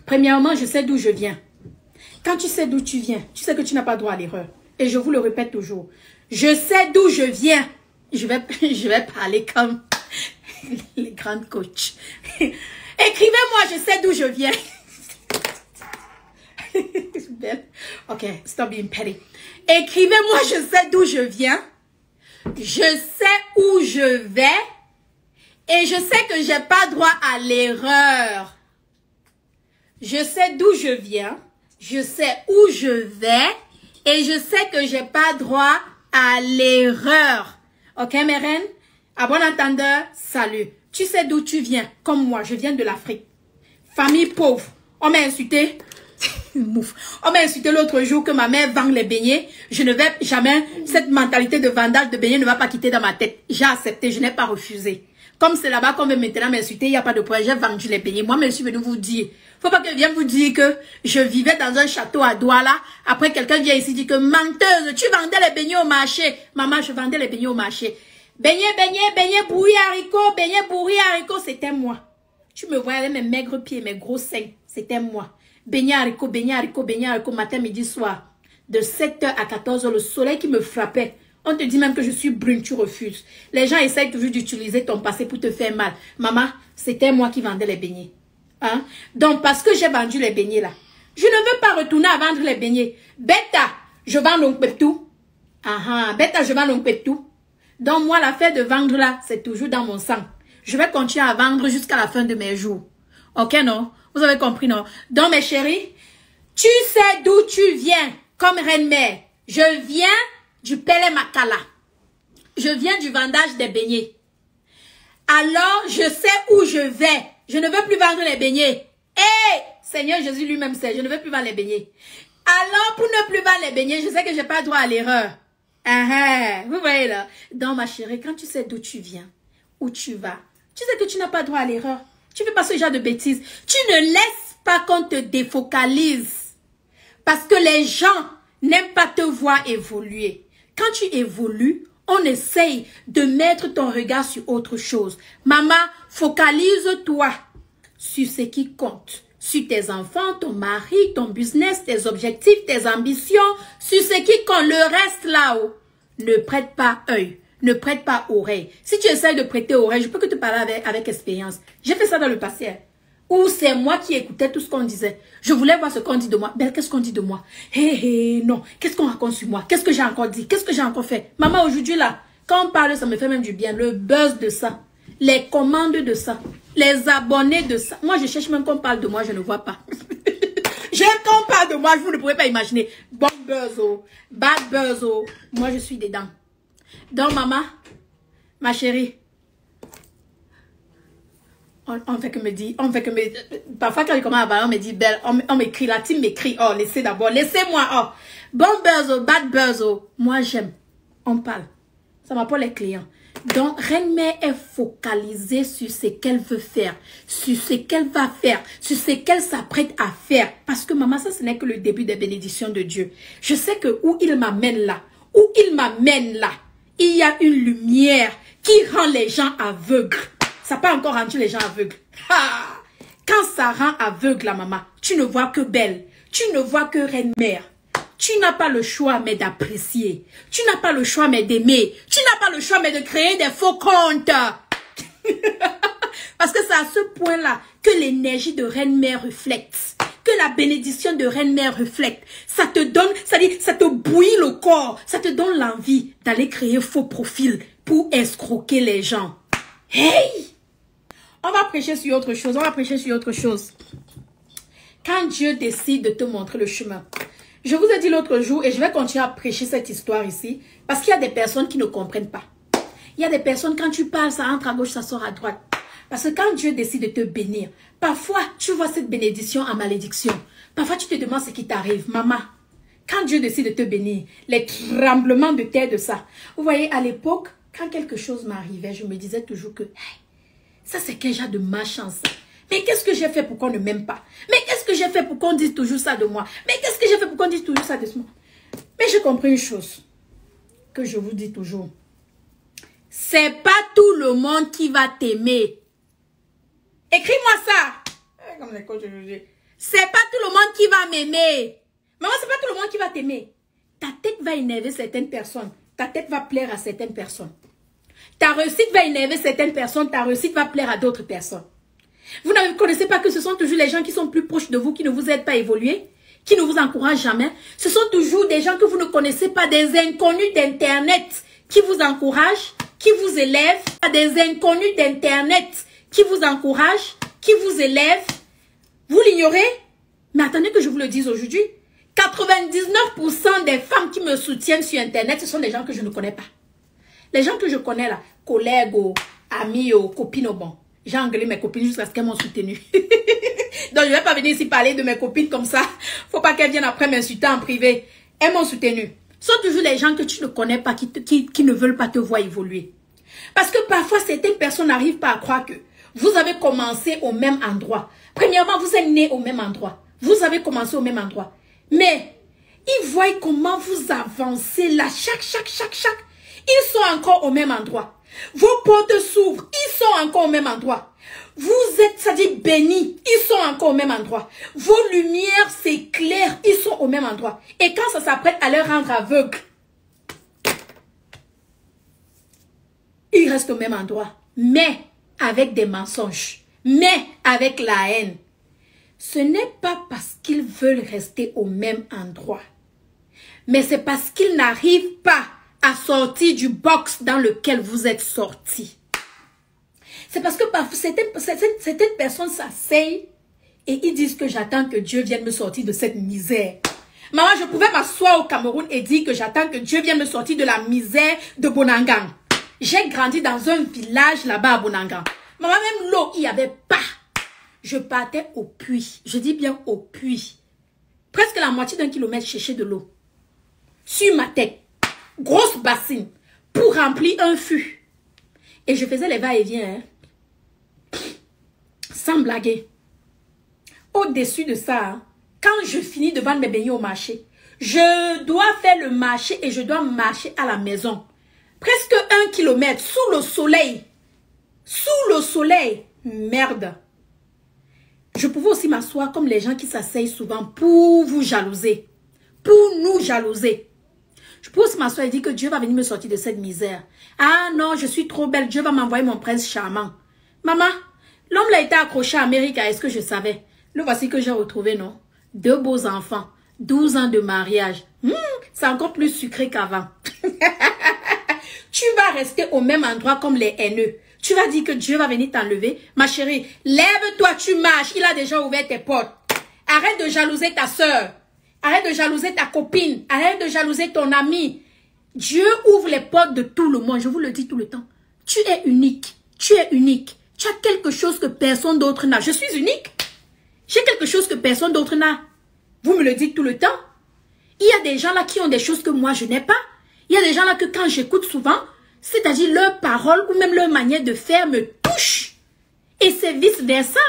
Premièrement, je sais d'où je viens. Quand tu sais d'où tu viens, tu sais que tu n'as pas droit à l'erreur. Et je vous le répète toujours. Je sais d'où je viens. Je vais parler comme les grandes coachs. Écrivez-moi, je sais d'où je viens. Ok, stop being petty. Écrivez-moi, je sais d'où je viens. Je sais où je vais. Et je sais que j'ai pas droit à l'erreur. Je sais d'où je viens. Je sais où je vais. Et je sais que j'ai pas droit à l'erreur. Ok, mes reines? À bon entendeur, salut. Tu sais d'où tu viens. Comme moi, je viens de l'Afrique. Famille pauvre. On m'a insulté. On m'a insulté l'autre jour que ma mère vend les beignets. Je ne vais jamais, cette mentalité de vendage de beignets ne va pas quitter dans ma tête. J'ai accepté, je n'ai pas refusé. Comme c'est là-bas qu'on veut maintenant m'insulter, il n'y a pas de problème, j'ai vendu les beignets. Moi, je suis venue vous dire. Faut pas que je vienne vous dire que je vivais dans un château à Douala. Après, quelqu'un vient ici dire que menteuse, tu vendais les beignets au marché. Maman, je vendais les beignets au marché. Beignets, bourri haricots, c'était moi. Tu me voyais avec mes maigres pieds, mes gros seins, c'était moi. Beignets haricots, matin, midi, soir. De 7h à 14h, le soleil qui me frappait. On te dit même que je suis brune, tu refuses. Les gens essayent toujours d'utiliser ton passé pour te faire mal. Maman, c'était moi qui vendais les beignets. Hein? Donc, parce que j'ai vendu les beignets là, je ne veux pas retourner à vendre les beignets. Bêta, je vends donc tout. Bêta, je vends donc tout. Donc, moi, l'affaire de vendre là, c'est toujours dans mon sang. Je vais continuer à vendre jusqu'à la fin de mes jours. Ok, non? Vous avez compris, non? Donc, mes chéris, tu sais d'où tu viens, comme reine-mère. Je viens du Pele Makala. Je viens du vendage des beignets. Alors, je sais où je vais. Je ne veux plus vendre les beignets. Hé, Seigneur Jésus lui-même sait, je ne veux plus vendre les beignets. Alors, pour ne plus vendre les beignets, je sais que je n'ai pas droit à l'erreur. Vous voyez là. Donc, ma chérie, quand tu sais d'où tu viens, où tu vas, tu sais que tu n'as pas droit à l'erreur. Tu ne fais pas ce genre de bêtises. Tu ne laisses pas qu'on te défocalise. Parce que les gens n'aiment pas te voir évoluer. Quand tu évolues, on essaye de mettre ton regard sur autre chose. Maman, focalise-toi sur ce qui compte. Sur tes enfants, ton mari, ton business, tes objectifs, tes ambitions. Sur ce qui compte, le reste là-haut. Ne prête pas œil. Ne prête pas oreille. Si tu essaies de prêter oreille, je peux que te parler avec expérience. J'ai fait ça dans le passé. Où c'est moi qui écoutais tout ce qu'on disait. Je voulais voir ce qu'on dit de moi. Ben, qu'est-ce qu'on dit de moi? Non. Qu'est-ce qu'on raconte sur moi? Qu'est-ce que j'ai encore dit? Qu'est-ce que j'ai encore fait? Maman, aujourd'hui, là, quand on parle, ça me fait même du bien. Le buzz de ça. Les commandes de ça. Les abonnés de ça. Moi, je cherche même qu'on parle de moi, je ne vois pas. J'aime qu'on parle de moi, vous ne pouvez pas imaginer. Bon buzz, oh. Bad buzz, oh. Moi, je suis dedans. Donc, maman, ma chérie, on fait que me dire, parfois quand je commence à parler, on me dit, belle, on m'écrit, la team m'écrit, oh, laissez d'abord, laissez-moi, oh, bon buzz, oh, bad buzz, oh, moi j'aime, on parle, ça m'apporte les clients. Donc, Reine-Mère est focalisée sur ce qu'elle veut faire, sur ce qu'elle va faire, sur ce qu'elle s'apprête à faire, parce que maman, ça ce n'est que le début des bénédictions de Dieu. Je sais que où il m'amène là, il y a une lumière qui rend les gens aveugles. Ça n'a pas encore rendu les gens aveugles. Quand ça rend aveugle la maman, tu ne vois que belle. Tu ne vois que reine-mère. Tu n'as pas le choix mais d'apprécier. Tu n'as pas le choix mais d'aimer. Tu n'as pas le choix mais de créer des faux comptes. Parce que c'est à ce point-là que l'énergie de reine-mère reflète. Que la bénédiction de reine-mère reflète. Ça te donne, ça te bouillit le corps. Ça te donne l'envie d'aller créer faux profils pour escroquer les gens. Hey! On va prêcher sur autre chose. Quand Dieu décide de te montrer le chemin. Je vous ai dit l'autre jour et je vais continuer à prêcher cette histoire ici. Parce qu'il y a des personnes qui ne comprennent pas. Il y a des personnes, quand tu parles, ça entre à gauche, ça sort à droite. Parce que quand Dieu décide de te bénir, parfois, tu vois cette bénédiction en malédiction. Parfois, tu te demandes ce qui t'arrive. Maman, quand Dieu décide de te bénir, les tremblements de terre de ça. Vous voyez, à l'époque, quand quelque chose m'arrivait, je me disais toujours que, hey, ça c'est quel genre de malchance. Mais qu'est-ce que j'ai fait pour qu'on ne m'aime pas? Mais qu'est-ce que j'ai fait pour qu'on dise toujours ça de moi? Mais qu'est-ce que j'ai fait pour qu'on dise toujours ça de moi? Mais j'ai compris une chose, que je vous dis toujours. C'est pas tout le monde qui va t'aimer. Écris-moi ça. Comme les coachs aujourd'hui. C'est pas tout le monde qui va m'aimer. Maman, c'est pas tout le monde qui va t'aimer. Ta tête va énerver certaines personnes. Ta tête va plaire à certaines personnes. Ta réussite va énerver certaines personnes. Ta réussite va plaire à d'autres personnes. Vous ne connaissez pas que ce sont toujours les gens qui sont plus proches de vous, qui ne vous aident pas à évoluer, qui ne vous encouragent jamais. Ce sont toujours des gens que vous ne connaissez pas, des inconnus d'Internet qui vous encouragent, qui vous élèvent. Des inconnus d'Internet qui vous encouragent, qui vous élèvent. Vous l'ignorez? Mais attendez que je vous le dise aujourd'hui. 99% des femmes qui me soutiennent sur Internet, ce sont des gens que je ne connais pas. Les gens que je connais là, collègues, amis, copines, bon. J'ai engueulé mes copines jusqu'à ce qu'elles m'ont soutenu. Donc je ne vais pas venir ici parler de mes copines comme ça. Faut pas qu'elles viennent après m'insulter en privé. Elles m'ont soutenu. Ce sont toujours les gens que tu ne connais pas, qui ne veulent pas te voir évoluer. Parce que parfois, certaines personnes n'arrivent pas à croire que vous avez commencé au même endroit. Premièrement, vous êtes né au même endroit. Vous avez commencé au même endroit. Mais, ils voient comment vous avancez là, chaque. Ils sont encore au même endroit. Vos portes s'ouvrent, ils sont encore au même endroit. Vous êtes, c'est-à-dire bénis, ils sont encore au même endroit. Vos lumières s'éclairent, ils sont au même endroit. Et quand ça s'apprête à les rendre aveugles, ils restent au même endroit. Mais avec des mensonges, mais avec la haine. Ce n'est pas parce qu'ils veulent rester au même endroit, mais c'est parce qu'ils n'arrivent pas à sortir du box dans lequel vous êtes sortis. C'est parce que parfois, certaines personnes s'asseyent et ils disent que j'attends que Dieu vienne me sortir de cette misère. Maman, je pouvais m'asseoir au Cameroun et dire que j'attends que Dieu vienne me sortir de la misère de Bonangan. J'ai grandi dans un village là-bas à Bonangan. Maman, même l'eau, il n'y avait pas. Je partais au puits. Je dis bien au puits. Presque la moitié d'un kilomètre chercher de l'eau. Sur ma tête. Grosse bassine. Pour remplir un fût. Et je faisais les va-et-vient. Hein. Sans blaguer. Au-dessus de ça, hein, quand je finis de vendre mes beignets au marché, je dois faire le marché et je dois marcher à la maison. Presque 1 kilomètre sous le soleil. Sous le soleil. Merde. Je pouvais aussi m'asseoir comme les gens qui s'asseyent souvent pour vous jalouser. Pour nous jalouser. Je peux aussi m'asseoir et dire que Dieu va venir me sortir de cette misère. Ah non, je suis trop belle. Dieu va m'envoyer mon prince charmant. Maman, l'homme l'a été accroché à Amérique. Est-ce que je savais? Le voici que j'ai retrouvé, non? 2 beaux enfants. 12 ans de mariage. C'est encore plus sucré qu'avant. Tu vas rester au même endroit comme les haineux. Tu vas dire que Dieu va venir t'enlever. Ma chérie, lève-toi, tu marches. Il a déjà ouvert tes portes. Arrête de jalouser ta soeur. Arrête de jalouser ta copine. Arrête de jalouser ton ami. Dieu ouvre les portes de tout le monde. Je vous le dis tout le temps. Tu es unique. Tu es unique. Tu as quelque chose que personne d'autre n'a. Je suis unique. J'ai quelque chose que personne d'autre n'a. Vous me le dites tout le temps. Il y a des gens là qui ont des choses que moi je n'ai pas. Il y a des gens là que quand j'écoute souvent, c'est-à-dire leurs paroles ou même leur manière de faire me touche. Et c'est vice-versa.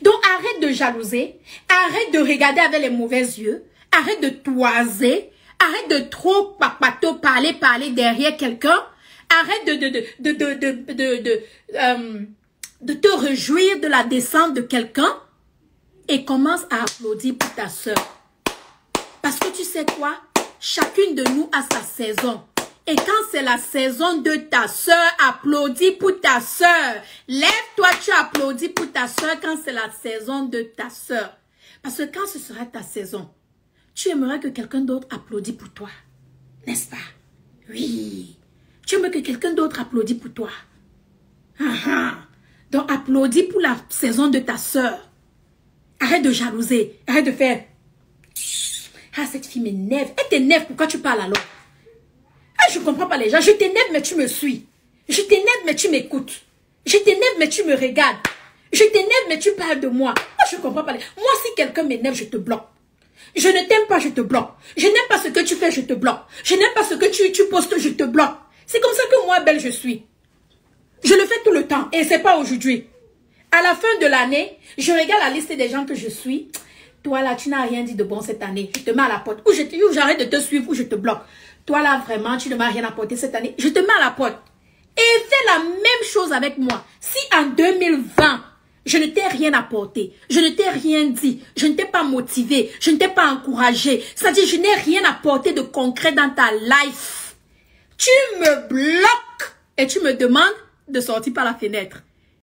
Donc arrête de jalouser. Arrête de regarder avec les mauvais yeux. Arrête de toiser. Arrête de trop papato parler derrière quelqu'un. Arrête de te réjouir de la descente de quelqu'un. Et commence à applaudir pour ta soeur. Parce que tu sais quoi? Chacune de nous a sa saison. Et quand c'est la saison de ta soeur, applaudis pour ta soeur. Lève-toi, tu applaudis pour ta soeur quand c'est la saison de ta soeur. Parce que quand ce sera ta saison, tu aimerais que quelqu'un d'autre applaudisse pour toi. N'est-ce pas? Oui. Tu aimerais que quelqu'un d'autre applaudisse pour toi. Donc applaudis pour la saison de ta soeur. Arrête de jalouser. Arrête de faire. Ah, cette fille m'énerve. Elle t'énerve, pourquoi tu parles alors? Ah, je ne comprends pas les gens. Je t'énerve, mais tu me suis. Je t'énerve, mais tu m'écoutes. Je t'énerve, mais tu me regardes. Je t'énerve, mais tu parles de moi. Ah, je ne comprends pas les gens. Moi, si quelqu'un m'énerve, je te bloque. Je ne t'aime pas, je te bloque. Je n'aime pas ce que tu fais, je te bloque. Je n'aime pas ce que tu postes, je te bloque. C'est comme ça que moi, belle, je suis. Je le fais tout le temps. Et ce n'est pas aujourd'hui. À la fin de l'année, je regarde la liste des gens que je suis. Toi là, tu n'as rien dit de bon cette année. Je te mets à la porte. Ou j'arrête de te suivre ou je te bloque. Toi là, vraiment, tu ne m'as rien apporté cette année. Je te mets à la porte. Et fais la même chose avec moi. Si en 2020, Je ne t'ai rien apporté. Je ne t'ai rien dit. Je ne t'ai pas motivé. Je ne t'ai pas encouragé. C'est-à-dire, je n'ai rien apporté de concret dans ta life. Tu me bloques et tu me demandes de sortir par la fenêtre.